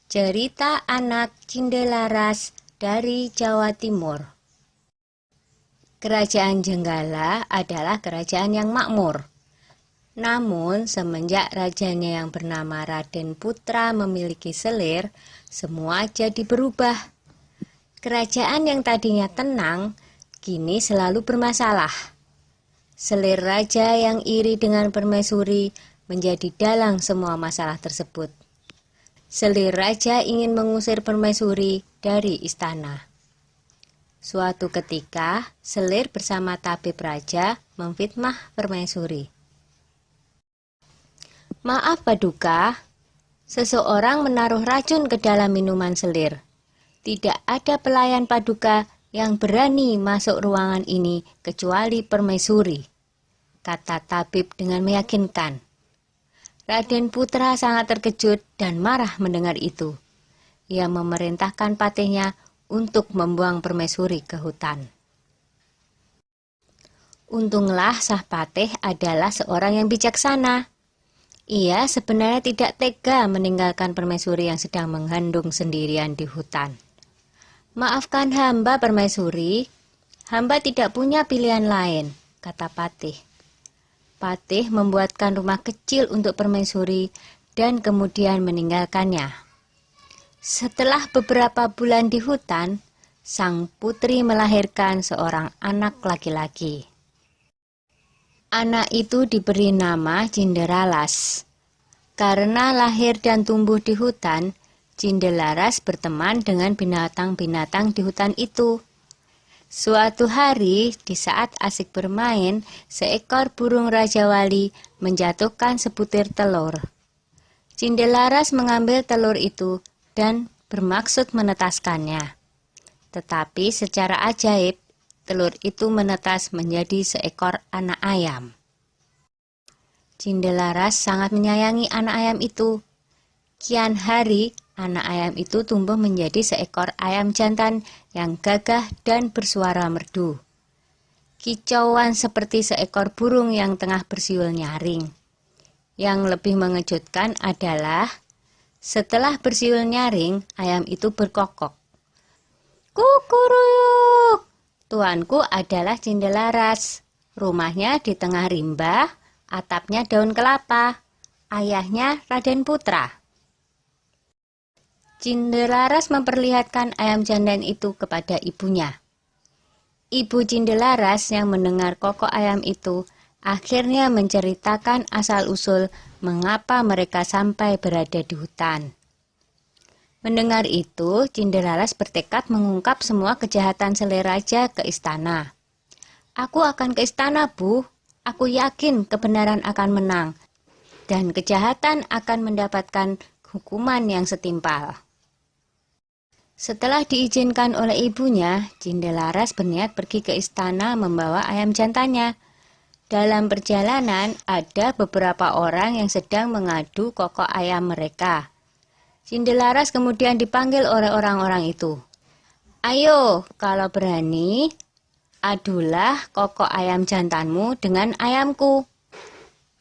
Cerita anak Cindelaras dari Jawa Timur. Kerajaan Jenggala adalah kerajaan yang makmur. Namun, semenjak rajanya yang bernama Raden Putra memiliki selir, semua jadi berubah. Kerajaan yang tadinya tenang, kini selalu bermasalah. Selir raja yang iri dengan permaisuri menjadi dalang semua masalah tersebut. Selir raja ingin mengusir permaisuri dari istana. Suatu ketika, Selir bersama tabib raja memfitnah permaisuri. "Maaf Paduka, seseorang menaruh racun ke dalam minuman Selir. Tidak ada pelayan Paduka yang berani masuk ruangan ini kecuali permaisuri," kata tabib dengan meyakinkan. Raden Putra sangat terkejut dan marah mendengar itu. Ia memerintahkan patihnya untuk membuang permaisuri ke hutan. Untunglah Sang Patih adalah seorang yang bijaksana. Ia sebenarnya tidak tega meninggalkan permaisuri yang sedang mengandung sendirian di hutan. "Maafkan hamba permaisuri, hamba tidak punya pilihan lain," kata Patih. Patih membuatkan rumah kecil untuk permaisuri dan kemudian meninggalkannya. Setelah beberapa bulan di hutan, sang putri melahirkan seorang anak laki-laki. Anak itu diberi nama Cinderalas. Karena lahir dan tumbuh di hutan, Cinderalas berteman dengan binatang-binatang di hutan itu. Suatu hari, di saat asik bermain, seekor burung Raja Wali menjatuhkan sebutir telur. Cinderalas mengambil telur itu dan bermaksud menetaskannya. Tetapi secara ajaib, telur itu menetas menjadi seekor anak ayam. Cinderalas sangat menyayangi anak ayam itu. Kian hari, anak ayam itu tumbuh menjadi seekor ayam jantan yang gagah dan bersuara merdu. Kicauan seperti seekor burung yang tengah bersiul nyaring. Yang lebih mengejutkan adalah, setelah bersiul nyaring, ayam itu berkokok. "Kukuruyuk, tuanku adalah Cinderalas. Rumahnya di tengah rimba, atapnya daun kelapa. Ayahnya Raden Putra." Cinderalas memperlihatkan ayam jantan itu kepada ibunya. Ibu Cinderalas yang mendengar kokok ayam itu akhirnya menceritakan asal-usul mengapa mereka sampai berada di hutan. Mendengar itu, Cinderalas bertekad mengungkap semua kejahatan Selir Raja ke istana. "Aku akan ke istana, Bu. Aku yakin kebenaran akan menang, dan kejahatan akan mendapatkan hukuman yang setimpal." Setelah diizinkan oleh ibunya, Cinderalas berniat pergi ke istana membawa ayam jantannya. Dalam perjalanan, ada beberapa orang yang sedang mengadu kokok ayam mereka. Cinderalas kemudian dipanggil oleh orang-orang itu. "Ayo, kalau berani, adulah kokok ayam jantanmu dengan ayamku.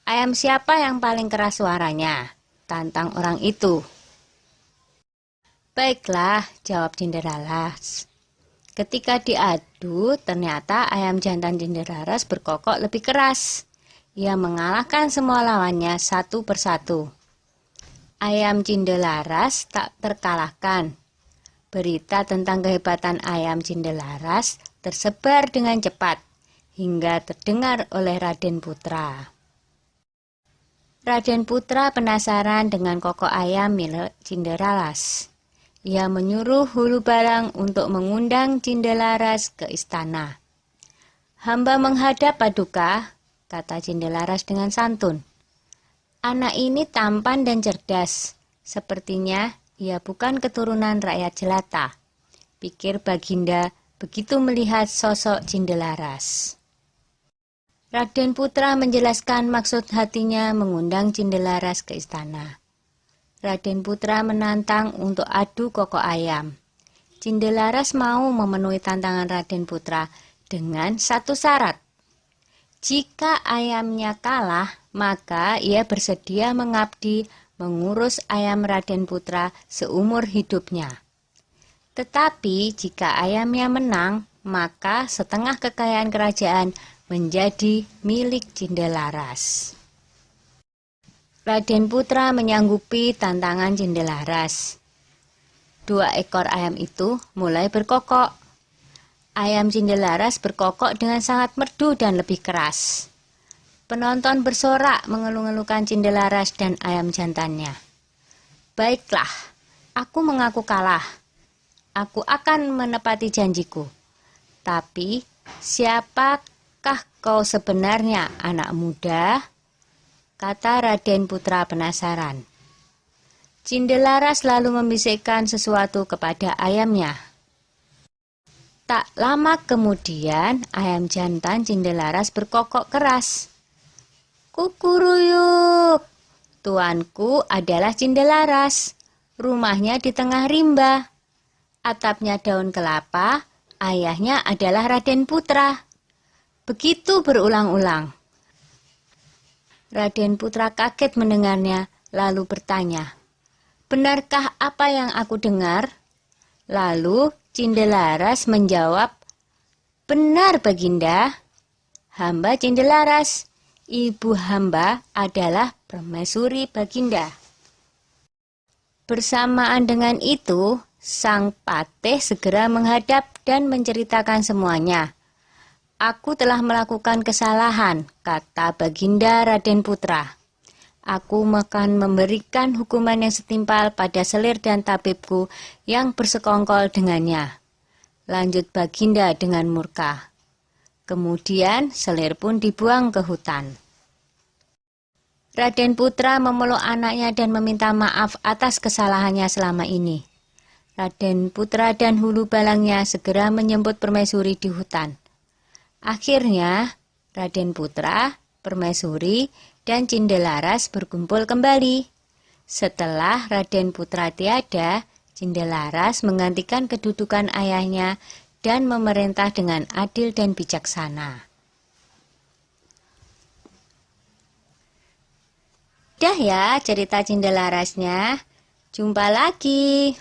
Ayam siapa yang paling keras suaranya?" tantang orang itu. "Baiklah," jawab Cinderalas. Ketika diadu, ternyata ayam jantan Cinderalas berkokok lebih keras. Ia mengalahkan semua lawannya satu persatu. Ayam Cinderalas tak terkalahkan. Berita tentang kehebatan ayam Cinderalas tersebar dengan cepat, hingga terdengar oleh Raden Putra. Raden Putra penasaran dengan kokok ayam milik Cinderalas. Ia menyuruh Hulu Balang untuk mengundang Cinderalas ke istana. "Hamba menghadap Paduka," kata Cinderalas dengan santun. "Anak ini tampan dan cerdas. Sepertinya ia bukan keturunan rakyat jelata," pikir Baginda begitu melihat sosok Cinderalas. Raden Putra menjelaskan maksud hatinya mengundang Cinderalas ke istana. Raden Putra menantang untuk adu kokok ayam. Cinderalas mau memenuhi tantangan Raden Putra dengan satu syarat. Jika ayamnya kalah, maka ia bersedia mengabdi mengurus ayam Raden Putra seumur hidupnya. Tetapi jika ayamnya menang, maka setengah kekayaan kerajaan menjadi milik Cindelaras. Raden Putra menyanggupi tantangan Cindelaras. 2 ekor ayam itu mulai berkokok. Ayam Cindelaras berkokok dengan sangat merdu dan lebih keras. Penonton bersorak mengeluh-elukan Cindelaras dan ayam jantannya. Baiklah, aku mengaku kalah. Aku akan menepati janjiku. Tapi, siapakah kau sebenarnya, anak muda? Kata Raden Putra penasaran. Cindelaras lalu membisikkan sesuatu kepada ayamnya. Tak lama kemudian, ayam jantan Cindelaras berkokok keras. Kukuruyuk, tuanku adalah Cindelaras. Rumahnya di tengah rimba. Atapnya daun kelapa, ayahnya adalah Raden Putra. Begitu berulang-ulang. Raden Putra kaget mendengarnya, lalu bertanya, benarkah apa yang aku dengar? Lalu Cindelaras menjawab, benar Baginda. Hamba Cindelaras, ibu hamba adalah permaisuri Baginda. Bersamaan dengan itu, sang patih segera menghadap dan menceritakan semuanya. Aku telah melakukan kesalahan, kata Baginda Raden Putra. Aku akan memberikan hukuman yang setimpal pada selir dan tabibku yang bersekongkol dengannya. Lanjut Baginda dengan murka. Kemudian selir pun dibuang ke hutan. Raden Putra memeluk anaknya dan meminta maaf atas kesalahannya selama ini. Raden Putra dan hulu balangnya segera menyambut permaisuri di hutan. Akhirnya, Raden Putra, permaisuri, dan Cindelaras berkumpul kembali. Setelah Raden Putra tiada, Cindelaras menggantikan kedudukan ayahnya dan memerintah dengan adil dan bijaksana. Dah ya cerita Cindelarasnya. Jumpa lagi.